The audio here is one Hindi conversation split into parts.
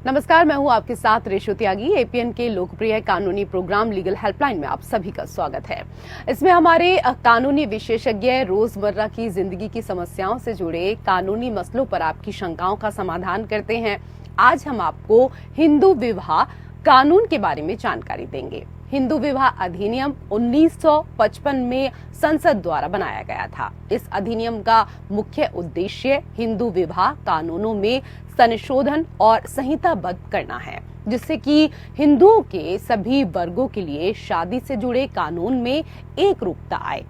नमस्कार, मैं हूं आपके साथ रेशु त्यागी। एपीएन के लोकप्रिय कानूनी प्रोग्राम लीगल हेल्पलाइन में आप सभी का स्वागत है। इसमें हमारे कानूनी विशेषज्ञ रोजमर्रा की जिंदगी की समस्याओं से जुड़े कानूनी मसलों पर आपकी शंकाओं का समाधान करते हैं। आज हम आपको हिंदू विवाह कानून के बारे में जानकारी देंगे। हिंदू विवाह अधिनियम 1955 में संसद द्वारा बनाया गया था। इस अधिनियम का मुख्य उद्देश्य हिंदू विवाह कानूनों में संशोधन और संहिताबद्ध करना है, जिससे कि हिंदुओं के सभी वर्गों के लिए शादी से जुड़े कानून में एक रूपता आए।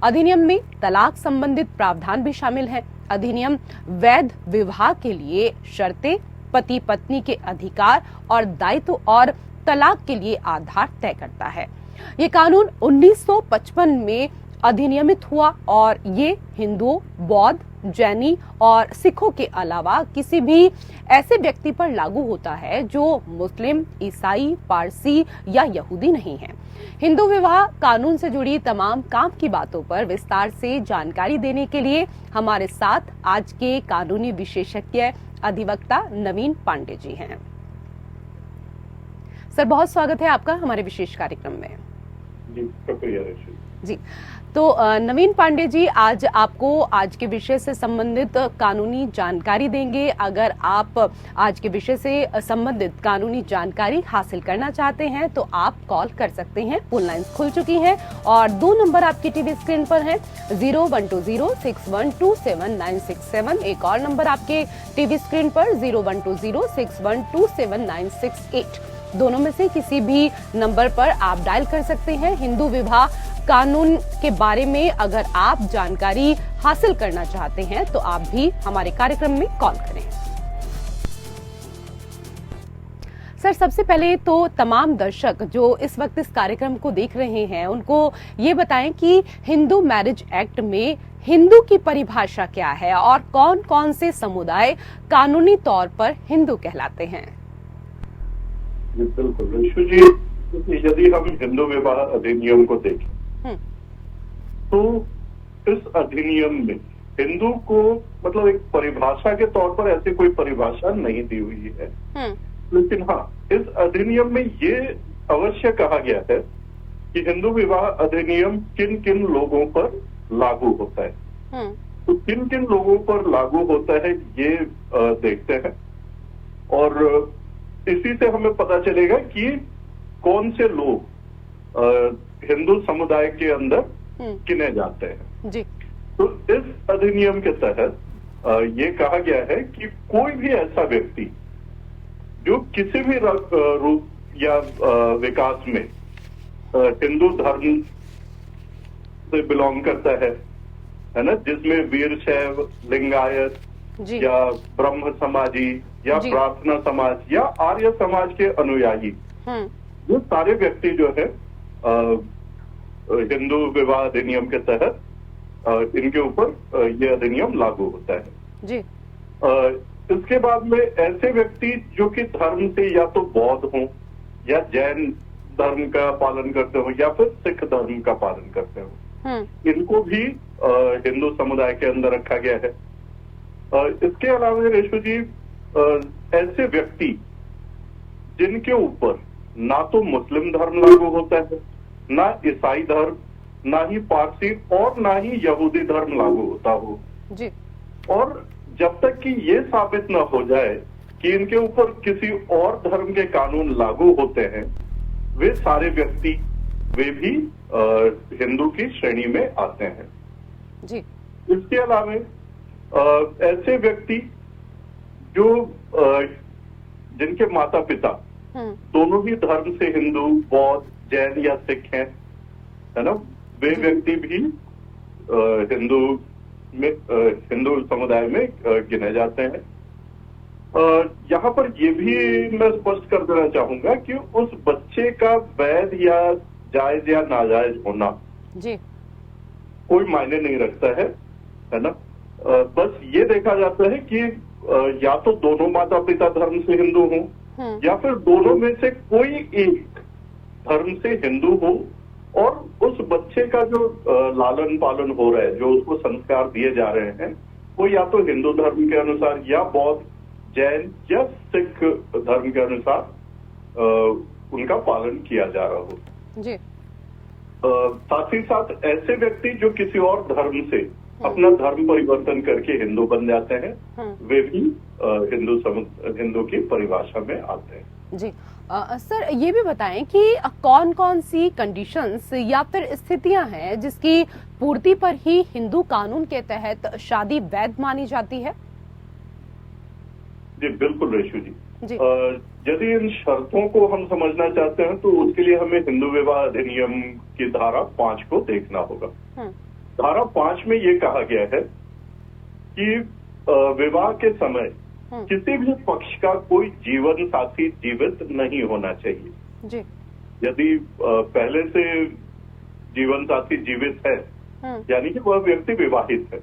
अधिनियम में तलाक संबंधित प्रावधान भी शामिल है। अधिनियम वैध विवाह के लिए शर्तें, पति पत्नी के अधिकार और दायित्व और तलाक के लिए आधार तय करता है। ये कानून 1955 में अधिनियमित हुआ और ये हिंदुओं, बौद्ध, जैनी और सिखों के अलावा किसी भी ऐसे व्यक्ति पर लागू होता है जो मुस्लिम, ईसाई, पारसी या यहूदी नहीं है। हिंदू विवाह कानून से जुड़ी तमाम काम की बातों पर विस्तार से जानकारी देने के लिए हमारे साथ आज के कानूनी विशेषज्ञ अधिवक्ता नवीन पांडे जी हैं। सर, बहुत स्वागत है आपका हमारे विशेष कार्यक्रम में। जी, शुक्रिया जी। तो नवीन पांडे जी, आज आपको आज के विषय से संबंधित कानूनी जानकारी देंगे। अगर आप आज के विषय से संबंधित कानूनी जानकारी हासिल करना चाहते हैं तो आप कॉल कर सकते हैं। फोन लाइंस खुल चुकी हैं और 2 नंबर आपकी टीवी स्क्रीन पर हैं, 012061279667। एक और नंबर आपके टीवी स्क्रीन पर 012061279668। दोनों में से किसी भी नंबर पर आप डायल कर सकते हैं। हिंदू विवाह कानून के बारे में अगर आप जानकारी हासिल करना चाहते हैं तो आप भी हमारे कार्यक्रम में कॉल करें। सर, सबसे पहले तो तमाम दर्शक जो इस वक्त इस कार्यक्रम को देख रहे हैं उनको ये बताएं कि हिंदू मैरिज एक्ट में हिंदू की परिभाषा क्या है और कौन कौन से समुदाय कानूनी तौर पर हिंदू कहलाते हैं। बिल्कुल ऋषु जी, यदि हम हिंदू विवाह अधिनियम को देखें तो इस अधिनियम में हिंदू को मतलब एक परिभाषा के तौर पर ऐसी कोई परिभाषा नहीं दी हुई है। लेकिन हाँ, इस अधिनियम में ये अवश्य कहा गया है कि हिंदू विवाह अधिनियम किन किन लोगों पर लागू होता है। तो किन किन लोगों पर लागू होता है ये देखते हैं और इसी से हमें पता चलेगा कि कौन से लोग हिंदू समुदाय के अंदर गिने जाते हैं। जी। तो इस अधिनियम के तहत ये कहा गया है कि कोई भी ऐसा व्यक्ति जो किसी भी रूप या विकास में हिंदू धर्म से बिलोंग करता है ना, जिसमें वीरशैव, लिंगायत या ब्रह्म समाजी या प्रार्थना समाज या आर्य समाज के अनुयायी, ये सारे व्यक्ति जो है हिंदू विवाह अधिनियम के तहत इनके ऊपर ये अधिनियम लागू होता है। जी। इसके बाद में ऐसे व्यक्ति जो कि धर्म से या तो बौद्ध हों या जैन धर्म का पालन करते हो या फिर सिख धर्म का पालन करते हो, इनको भी हिंदू समुदाय के अंदर रखा गया है। इसके अलावा रेशु जी, ऐसे व्यक्ति जिनके ऊपर ना तो मुस्लिम धर्म लागू होता है, ना ईसाई धर्म, ना ही पारसी और ना ही यहूदी धर्म लागू होता हो जी। और जब तक कि ये साबित न हो जाए कि इनके ऊपर किसी और धर्म के कानून लागू होते हैं, वे सारे व्यक्ति वे भी हिंदू की श्रेणी में आते हैं जी। इसके अलावा ऐसे व्यक्ति जो जिनके माता पिता दोनों ही धर्म से हिंदू, बौद्ध, जैन या सिख हैं, है ना, वे व्यक्ति भी हिंदू समुदाय में गिने जाते हैं। यहाँ पर ये भी मैं स्पष्ट कर देना चाहूंगा कि उस बच्चे का वैध या जायज या नाजायज होना जी कोई मायने नहीं रखता है ना। बस ये देखा जाता है कि या तो दोनों माता पिता धर्म से हिंदू हों या फिर दोनों में से कोई एक धर्म से हिंदू हो और उस बच्चे का जो लालन पालन हो रहा है, जो उसको संस्कार दिए जा रहे हैं, वो या तो हिंदू धर्म के अनुसार या बौद्ध जैन या सिख धर्म के अनुसार उनका पालन किया जा रहा हो। जी। साथ ही साथ ऐसे व्यक्ति जो किसी और धर्म से अपना धर्म परिवर्तन करके हिंदू बन जाते हैं, वे भी हिंदू की परिभाषा में आते हैं। जी। सर ये भी बताएं कि कौन कौन सी कंडीशंस या फिर स्थितियां हैं जिसकी पूर्ति पर ही हिंदू कानून के तहत शादी वैध मानी जाती है? जी बिल्कुल रेशु जी। यदि इन शर्तों को हम समझना चाहते हैं तो उसके लिए हमें हिंदू विवाह अधिनियम की धारा 5 को देखना होगा। धारा 5 में ये कहा गया है कि विवाह के समय किसी भी पक्ष का कोई जीवन साथी जीवित नहीं होना चाहिए। जी। यदि पहले से जीवन साथी जीवित है, यानी कि वह व्यक्ति विवाहित है,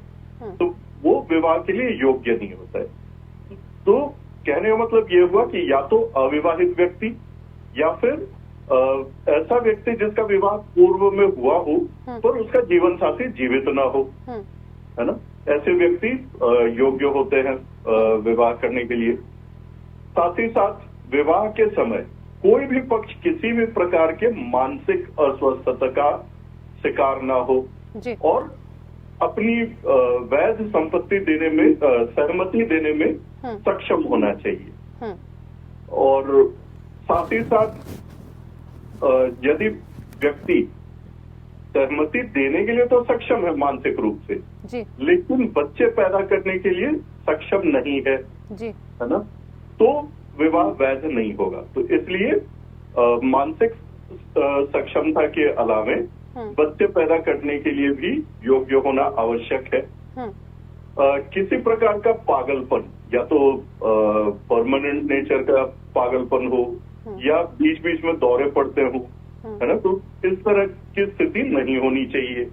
तो वो विवाह के लिए योग्य नहीं होता है। तो कहने का मतलब ये हुआ कि या तो अविवाहित व्यक्ति या फिर ऐसा व्यक्ति जिसका विवाह पूर्व में हुआ हो पर उसका जीवन साथी जीवित ना हो, है ना, ऐसे व्यक्ति योग्य होते हैं विवाह करने के लिए। साथ ही साथ विवाह के समय कोई भी पक्ष किसी भी प्रकार के मानसिक अस्वस्थता का शिकार ना हो और अपनी वैध संपत्ति देने में सहमति देने में सक्षम होना चाहिए। और साथ ही साथ यदि व्यक्ति सहमति देने के लिए तो सक्षम है मानसिक रूप से जी, लेकिन बच्चे पैदा करने के लिए सक्षम नहीं है जी, है ना, तो विवाह वैध नहीं होगा। तो इसलिए मानसिक सक्षमता के अलावे बच्चे पैदा करने के लिए भी योग्य होना आवश्यक है। किसी प्रकार का पागलपन, या तो परमानेंट नेचर का पागलपन हो या बीच बीच में दौरे पड़ते हो, है ना, तो इस तरह की स्थिति नहीं होनी चाहिए।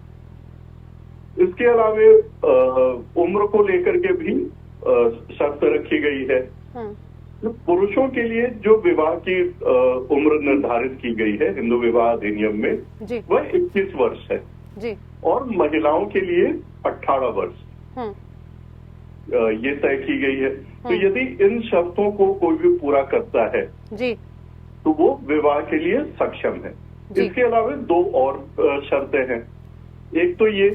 इसके अलावे उम्र को लेकर के भी शर्त रखी गई है। पुरुषों के लिए जो विवाह की उम्र निर्धारित की गई है हिंदू विवाह अधिनियम में, वह 21 वर्ष है जी, और महिलाओं के लिए 18 वर्ष ये तय की गई है। तो यदि इन शर्तों को कोई भी पूरा करता है जी, तो वो विवाह के लिए सक्षम है। इसके अलावा 2 और शर्तें हैं। एक तो ये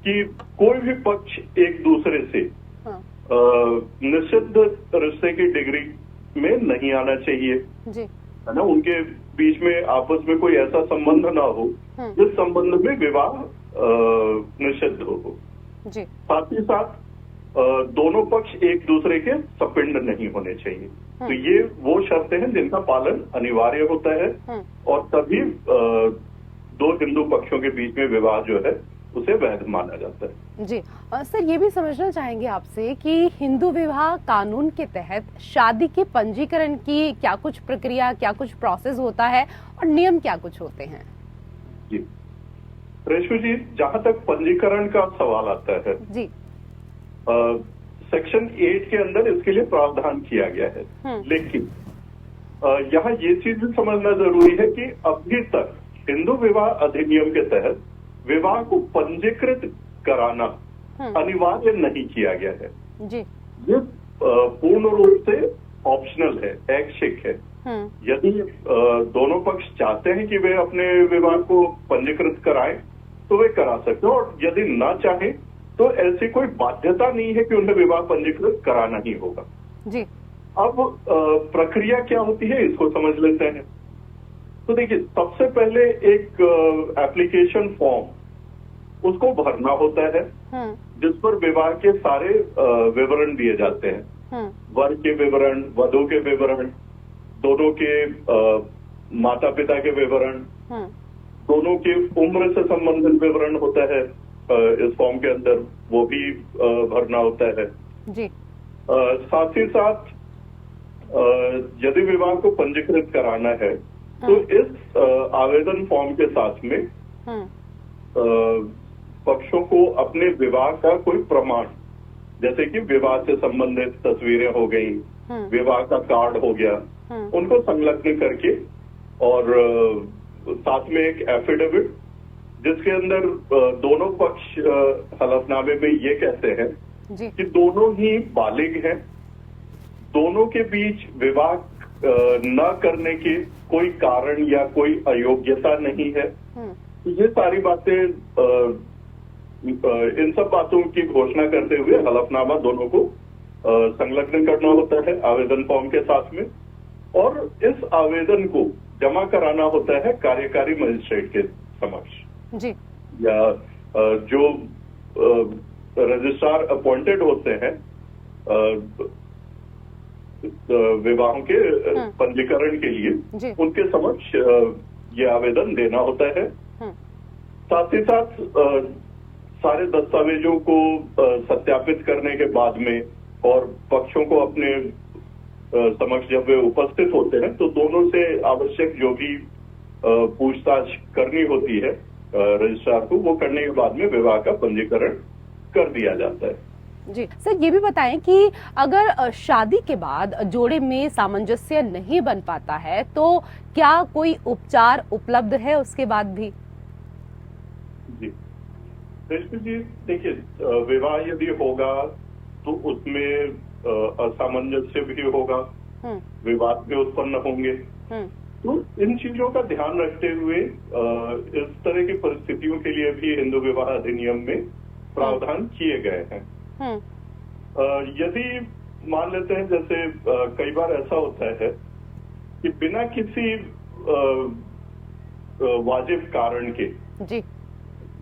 कि कोई भी पक्ष एक दूसरे से निषिद्ध रिश्ते की डिग्री में नहीं आना चाहिए, है ना, उनके बीच में आपस में कोई ऐसा संबंध ना हो जिस संबंध में विवाह निषिद्ध हो। साथ ही साथ दोनों पक्ष एक दूसरे के सपिंड नहीं होने चाहिए। तो ये वो शर्तें हैं जिनका पालन अनिवार्य होता है और तभी 2 हिंदू पक्षों के बीच में विवाह जो है उसे वैध माना जाता है। जी। सर ये भी समझना चाहेंगे आपसे कि हिंदू विवाह कानून के तहत शादी के पंजीकरण की क्या कुछ प्रक्रिया, क्या कुछ प्रोसेस होता है और नियम क्या कुछ होते हैं? जी रेशु जी, जहां तक पंजीकरण का सवाल आता है जी, सेक्शन 8 के अंदर इसके लिए प्रावधान किया गया है, लेकिन यहाँ ये चीज भी समझना जरूरी है कि अभी तक हिंदू विवाह अधिनियम के तहत विवाह को पंजीकृत कराना अनिवार्य नहीं किया गया है जी। ये पूर्ण रूप से ऑप्शनल है, ऐच्छिक है। यदि दोनों पक्ष चाहते हैं कि वे अपने विवाह को पंजीकृत कराएं तो वे करा सकते हैं, और यदि ना चाहें तो ऐसी कोई बाध्यता नहीं है कि उन्हें विवाह पंजीकृत कराना ही होगा जी। अब प्रक्रिया क्या होती है इसको समझ लेते हैं। तो देखिए, सबसे पहले एक एप्लीकेशन फॉर्म उसको भरना होता है जिस पर विवाह के सारे विवरण दिए जाते हैं, वर के विवरण, वधू के विवरण, दोनों के माता पिता के विवरण, दोनों की उम्र से संबंधित विवरण होता है इस फॉर्म के अंदर, वो भी भरना होता है जी। साथ ही साथ यदि विवाह को पंजीकृत कराना है तो इस आवेदन फॉर्म के साथ में पक्षों को अपने विवाह का कोई प्रमाण, जैसे कि विवाह से संबंधित तस्वीरें हो गई, विवाह का कार्ड हो गया, उनको संलग्न करके और साथ में एक एफिडेविट जिसके अंदर दोनों पक्ष हलफनामे में ये कहते हैं कि दोनों ही बालिग हैं, दोनों के बीच विवाह न करने के कोई कारण या कोई अयोग्यता नहीं है। ये सारी बातें इन सब बातों की घोषणा करते हुए हलफनामा दोनों को संलग्न करना होता है आवेदन फॉर्म के साथ में, और इस आवेदन को जमा कराना होता है कार्यकारी मजिस्ट्रेट के समक्ष जी। या जो रजिस्ट्रार अपॉइंटेड होते हैं विवाहों के पंजीकरण के लिए, उनके समक्ष ये आवेदन देना होता है। साथ ही साथ सारे दस्तावेजों को सत्यापित करने के बाद में और पक्षों को अपने समक्ष जब वे उपस्थित होते हैं तो दोनों से आवश्यक जो भी पूछताछ करनी होती है रजिस्ट्रार को, वो करने के बाद में विवाह का पंजीकरण कर दिया जाता है। जी सर, ये भी बताएं कि अगर शादी के बाद जोड़े में सामंजस्य नहीं बन पाता है तो क्या कोई उपचार उपलब्ध है उसके बाद भी? जी रेशमी जी, देखिए विवाह यदि होगा तो उसमें असामंजस्य भी होगा, विवाद भी उत्पन्न होंगे। तो इन चीजों का ध्यान रखते हुए इस तरह की परिस्थितियों के लिए भी हिंदू विवाह अधिनियम में प्रावधान किए गए हैं। यदि मान लेते हैं जैसे कई बार ऐसा होता है कि बिना किसी वाजिब कारण के जी,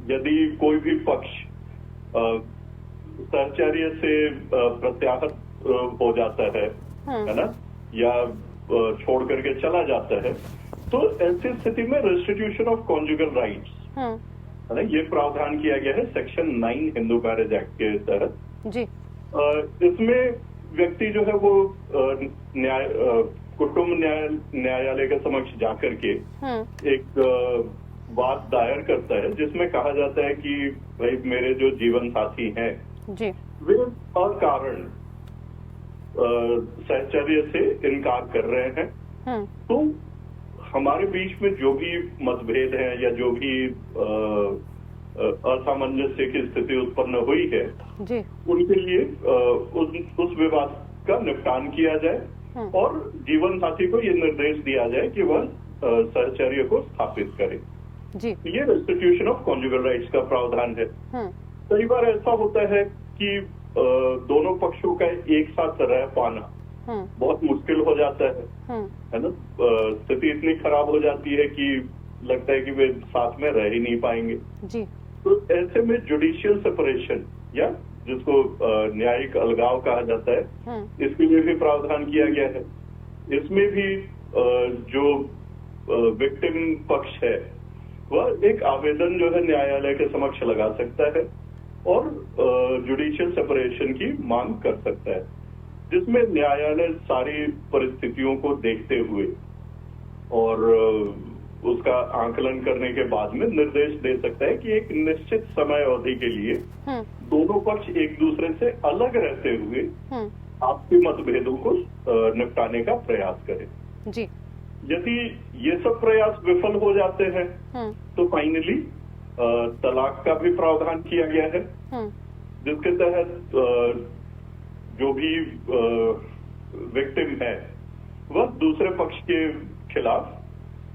यदि कोई भी पक्ष सहचर्य से प्रत्याहत हो जाता है ना, या छोड़ करके चला जाता है, तो ऐसी स्थिति में रेस्टिट्यूशन ऑफ कॉन्जुगल राइट्स है ना, ये प्रावधान किया गया है सेक्शन 9 हिंदू मैरिज एक्ट के तहत जी। इसमें व्यक्ति जो है वो कुटुंब न्यायालय के समक्ष जाकर के एक बात दायर करता है जिसमें कहा जाता है कि भाई मेरे जो जीवन साथी हैं जी, वे अकारण सहचर्य से इनकार कर रहे हैं, तो हमारे बीच में जो भी मतभेद है या जो भी असामंजस्य की स्थिति उत्पन्न हुई है जी, उनके लिए उस विवाद का निपटान किया जाए और जीवन साथी को ये निर्देश दिया जाए कि वह सहचर्य को स्थापित करे जी। ये रेस्टिट्यूशन ऑफ कॉन्जुगल राइट्स का प्रावधान है। कई बार ऐसा होता है कि दोनों पक्षों का एक साथ रह पाना बहुत मुश्किल हो जाता है ना, स्थिति इतनी खराब हो जाती है कि लगता है कि वे साथ में रह ही नहीं पाएंगे जी। तो ऐसे में जुडिशियल सेपरेशन या जिसको न्यायिक अलगाव कहा जाता है, इसके लिए भी प्रावधान किया गया है। इसमें भी जो विक्टिम पक्ष है वह एक आवेदन जो है न्यायालय के समक्ष लगा सकता है और जुडिशियल सेपरेशन की मांग कर सकता है, जिसमें न्यायालय सारी परिस्थितियों को देखते हुए और उसका आंकलन करने के बाद में निर्देश दे सकता है कि एक निश्चित समय अवधि के लिए दोनों पक्ष एक दूसरे से अलग रहते हुए आपसी मतभेदों को निपटाने का प्रयास करें जी। यदि ये सब प्रयास विफल हो जाते हैं तो फाइनली तलाक का भी प्रावधान किया गया है, जिसके तहत जो भी विक्टिम है वह दूसरे पक्ष के खिलाफ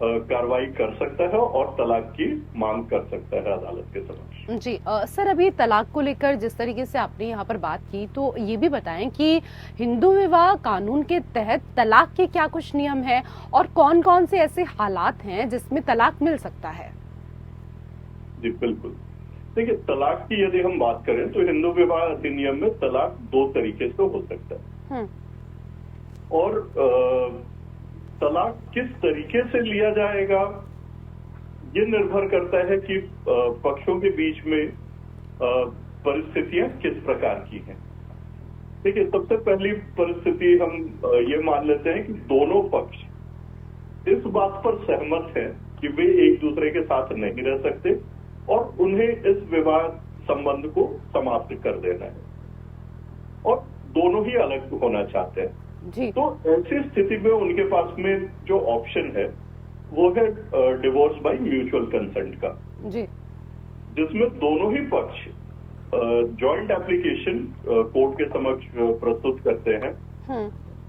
कार्रवाई कर सकता है और तलाक की मांग कर सकता है अदालत के समक्ष जी। सर, अभी तलाक को लेकर जिस तरीके से आपने यहाँ पर बात की, तो ये भी बताएं कि हिंदू विवाह कानून के तहत तलाक के क्या कुछ नियम हैं और कौन कौन से ऐसे हालात हैं जिसमें तलाक मिल सकता है? जी बिल्कुल, देखिए तलाक की यदि हम बात करें तो हिंदू विवाह अधिनियम में तलाक दो तरीके से हो सकता है और तलाक किस तरीके से लिया जाएगा ये निर्भर करता है कि पक्षों के बीच में परिस्थितियां किस प्रकार की हैं। देखिए, सबसे पहली परिस्थिति हम ये मान लेते हैं कि दोनों पक्ष इस बात पर सहमत हैं कि वे एक दूसरे के साथ नहीं रह सकते और उन्हें इस विवाह संबंध को समाप्त कर देना है और दोनों ही अलग होना चाहते हैं जी। तो ऐसी स्थिति में उनके पास में जो ऑप्शन है वो है डिवोर्स बाय म्यूचुअल कंसेंट का जी, जिसमें दोनों ही पक्ष जॉइंट एप्लीकेशन कोर्ट के समक्ष प्रस्तुत करते हैं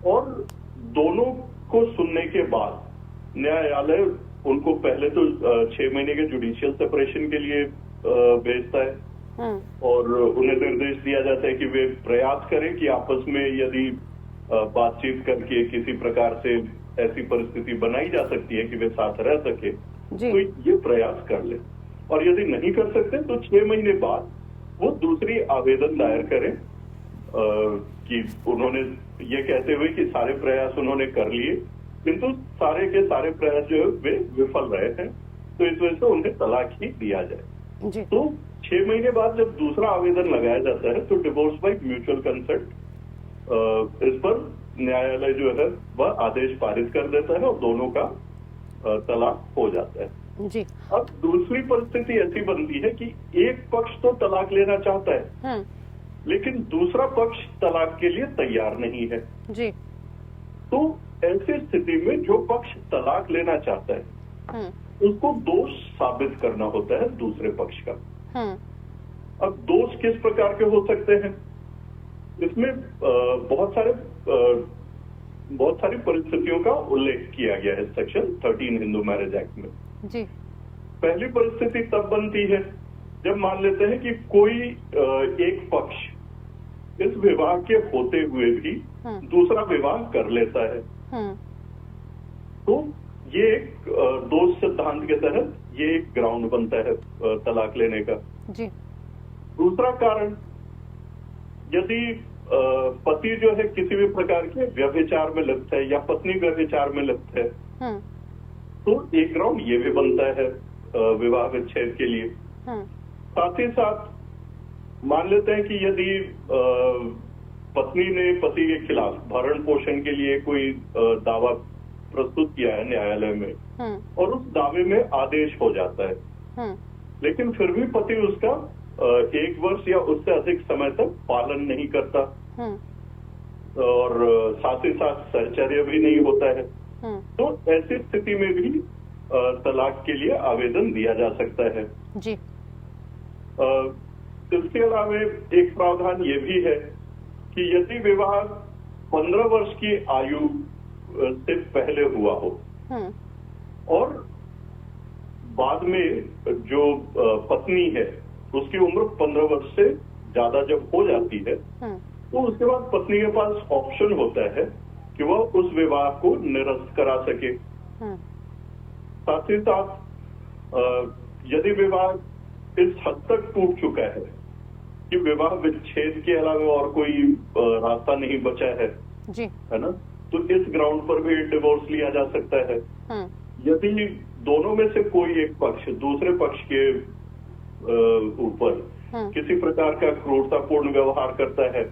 और दोनों को सुनने के बाद न्यायालय उनको पहले तो 6 महीने के जुडिशियल सेपरेशन के लिए भेजता है और उन्हें निर्देश दिया जाता है कि वे प्रयास करें कि आपस में यदि बातचीत करके किसी प्रकार से ऐसी परिस्थिति बनाई जा सकती है कि वे साथ रह सके तो ये प्रयास कर ले, और यदि नहीं कर सकते तो 6 महीने बाद वो दूसरी आवेदन दायर करें कि उन्होंने ये कहते हुए कि सारे प्रयास उन्होंने कर लिए किंतु सारे के सारे प्रयास जो है वे विफल रहे हैं, तो इस वजह से उन्हें तलाक ही दिया जाए। तो 6 महीने बाद जब दूसरा आवेदन लगाया जाता है तो डिवोर्स बाय म्यूचुअल कंसेंट इस पर न्यायालय जो है वह आदेश पारित कर देता है और दोनों का तलाक हो जाता है जी। अब दूसरी परिस्थिति ऐसी बनती है कि एक पक्ष तो तलाक लेना चाहता है लेकिन दूसरा पक्ष तलाक के लिए तैयार नहीं है जी। तो ऐसी स्थिति में जो पक्ष तलाक लेना चाहता है उसको दोष साबित करना होता है दूसरे पक्ष का। अब दोष किस प्रकार के हो सकते हैं, इसमें बहुत सारी परिस्थितियों का उल्लेख किया गया है सेक्शन 13 हिंदू मैरिज एक्ट में जी। पहली परिस्थिति तब बनती है जब मान लेते हैं कि कोई एक पक्ष इस विवाह के होते हुए भी दूसरा विवाह कर लेता है तो ये एक दोष सिद्धांत के तहत ये एक ग्राउंड बनता है तलाक लेने का जी। दूसरा कारण, यदि पति जो है किसी भी प्रकार के व्यभिचार में लिप्त है या पत्नी व्यभिचार में लिप्त है तो एक ग्राउंड ये भी बनता है विवाह विच्छेद के लिए। साथ ही साथ मान लेते हैं कि यदि पत्नी ने पति के खिलाफ भरण पोषण के लिए कोई दावा प्रस्तुत किया है न्यायालय में और उस दावे में आदेश हो जाता है लेकिन फिर भी पति उसका 1 वर्ष या उससे अधिक समय तक पालन नहीं करता और साथ ही साथ सहचर्य भी नहीं होता है तो ऐसी स्थिति में भी तलाक के लिए आवेदन दिया जा सकता है जी। इसके अलावा एक प्रावधान ये भी है कि यदि विवाह 15 वर्ष की आयु से पहले हुआ हो और बाद में जो पत्नी है उसकी उम्र 15 वर्ष से ज्यादा जब हो जाती है तो उसके बाद पत्नी के पास ऑप्शन होता है कि वह उस विवाह को निरस्त करा सके। साथ ही साथ यदि विवाह इस हद तक टूट चुका है कि विवाह विच्छेद के अलावा और कोई रास्ता नहीं बचा है जी। है ना, तो इस ग्राउंड पर भी डिवोर्स लिया जा सकता है। यदि दोनों में से कोई एक पक्ष दूसरे पक्ष के ऊपर किसी प्रकार का क्रूरतापूर्ण व्यवहार करता है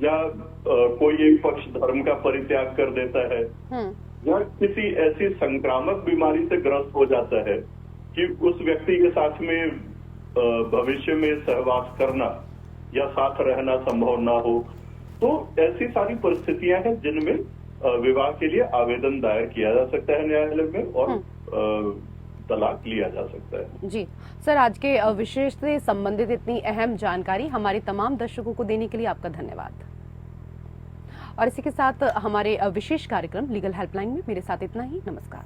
या कोई एक पक्ष धर्म का परित्याग कर देता है या किसी ऐसी संक्रामक बीमारी से ग्रस्त हो जाता है कि उस व्यक्ति के साथ में भविष्य में सहवास करना या साथ रहना संभव ना हो, तो ऐसी सारी परिस्थितियां हैं जिनमें विवाह के लिए आवेदन दायर किया जा सकता है न्यायालय में और तलाक लिया जा सकता है। जी सर, आज के विषय से संबंधित इतनी अहम जानकारी हमारे तमाम दर्शकों को देने के लिए आपका धन्यवाद। और इसी के साथ हमारे विशेष कार्यक्रम लीगल हेल्पलाइन में मेरे साथ इतना ही। नमस्कार।